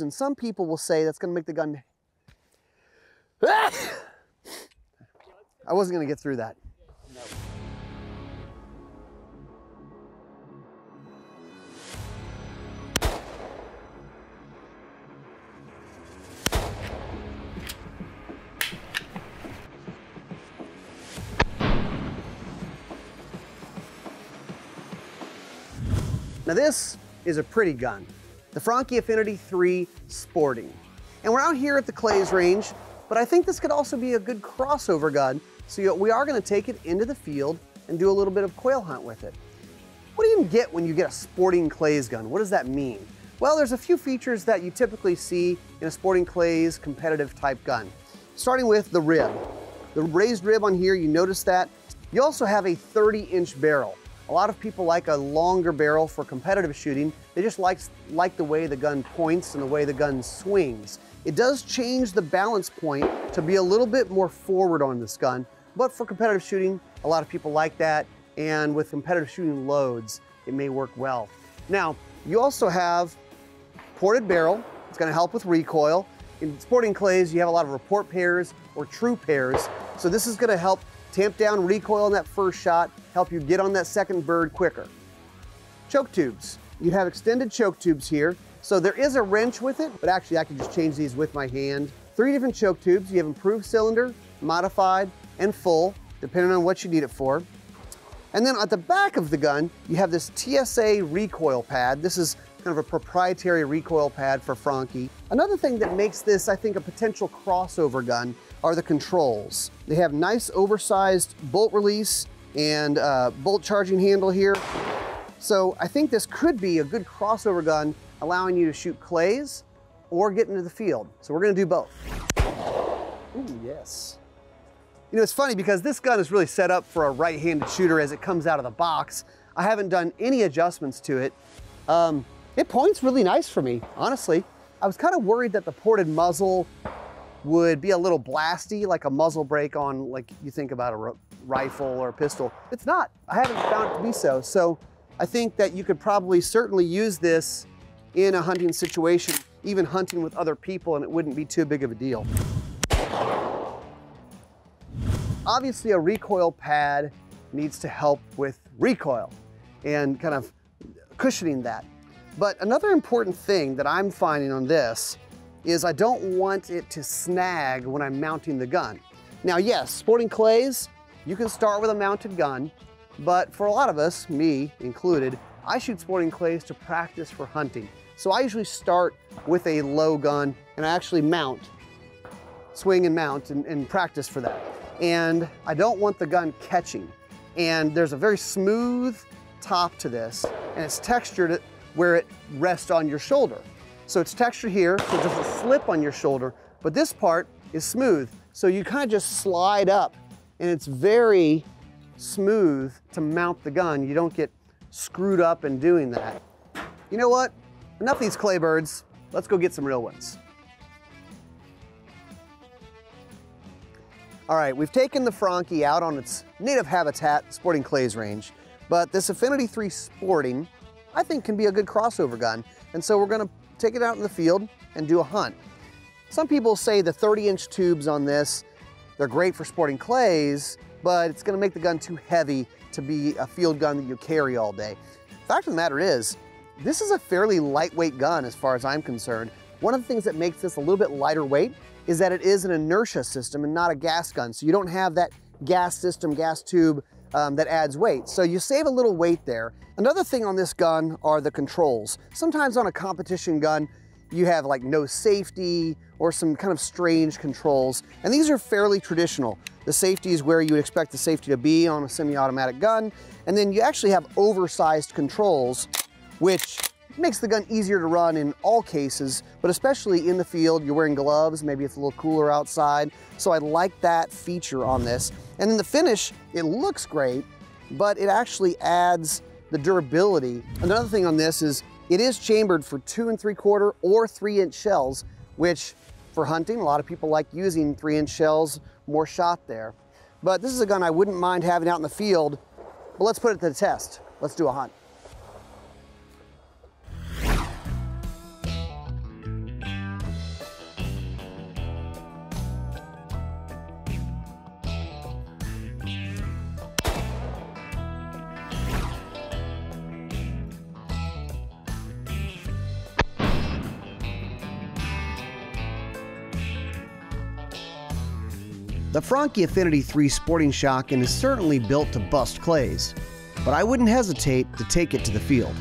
And some people will say that's going to make the gun... I wasn't going to get through that. No. Now this is a pretty gun, the Franchi Affinity 3 Sporting. And we're out here at the Clays range, but I think this could also be a good crossover gun. So we are gonna take it into the field and do a little bit of quail hunt with it. What do you get when you get a sporting clays gun? What does that mean? Well, there's a few features that you typically see in a sporting clays competitive type gun. Starting with the rib. The raised rib on here, you notice that. You also have a 30-inch barrel. A lot of people like a longer barrel for competitive shooting. They just like the way the gun points and the way the gun swings. It does change the balance point to be a little bit more forward on this gun, but for competitive shooting, a lot of people like that, and with competitive shooting loads, it may work well. Now, you also have ported barrel. It's gonna help with recoil. In sporting clays, you have a lot of report pairs or true pairs, so this is gonna help tamp down recoil on that first shot, help you get on that second bird quicker. Choke tubes. You have extended choke tubes here. So there is a wrench with it, but actually I can just change these with my hand. 3 different choke tubes. You have improved cylinder, modified, and full, depending on what you need it for. And then at the back of the gun, you have this TSA recoil pad. This is kind of a proprietary recoil pad for Franchi. Another thing that makes this, I think, a potential crossover gun are the controls. They have nice oversized bolt release and bolt charging handle here. So I think this could be a good crossover gun, allowing you to shoot clays or get into the field. So we're gonna do both. Ooh, yes. You know, it's funny because this gun is really set up for a right-handed shooter as it comes out of the box. I haven't done any adjustments to it. It points really nice for me, honestly. I was kind of worried that the ported muzzle would be a little blasty, like a muzzle brake on, like you think about a rifle or a pistol. It's not. I haven't found it to be so. So I think that you could probably certainly use this in a hunting situation, even hunting with other people, and it wouldn't be too big of a deal. Obviously, a recoil pad needs to help with recoil and kind of cushioning that. But another important thing that I'm finding on this is I don't want it to snag when I'm mounting the gun. Now, yes, sporting clays, you can start with a mounted gun, but for a lot of us, me included, I shoot sporting clays to practice for hunting. So I usually start with a low gun and I actually mount, swing and mount and practice for that. And I don't want the gun catching. And there's a very smooth top to this, and it's textured where it rests on your shoulder. So it's textured here, so it doesn't slip on your shoulder, but this part is smooth. So you kind of just slide up, and it's very smooth to mount the gun. You don't get screwed up in doing that. You know what? Enough of these clay birds. Let's go get some real ones. All right, we've taken the Franchi out on its native habitat, sporting clays range, but this Affinity 3 Sporting, I think, can be a good crossover gun. And so we're gonna take it out in the field and do a hunt. Some people say the 30-inch tubes on this, they're great for sporting clays, but it's gonna make the gun too heavy to be a field gun that you carry all day. Fact of the matter is, this is a fairly lightweight gun as far as I'm concerned. One of the things that makes this a little bit lighter weight is that it is an inertia system and not a gas gun. So you don't have that gas system, gas tube that adds weight. So you save a little weight there. Another thing on this gun are the controls. Sometimes on a competition gun, you have like no safety or some kind of strange controls. And these are fairly traditional. The safety is where you would expect the safety to be on a semi-automatic gun. And then you actually have oversized controls, which makes the gun easier to run in all cases, but especially in the field. You're wearing gloves, maybe it's a little cooler outside. So I like that feature on this. And then the finish, it looks great, but it actually adds the durability. Another thing on this is it is chambered for 2 3/4 or 3-inch shells, which for hunting, a lot of people like using 3-inch shells, more shot there. But this is a gun I wouldn't mind having out in the field, but let's put it to the test. Let's do a hunt. The Franchi Affinity 3 sporting shotgun is certainly built to bust clays, but I wouldn't hesitate to take it to the field.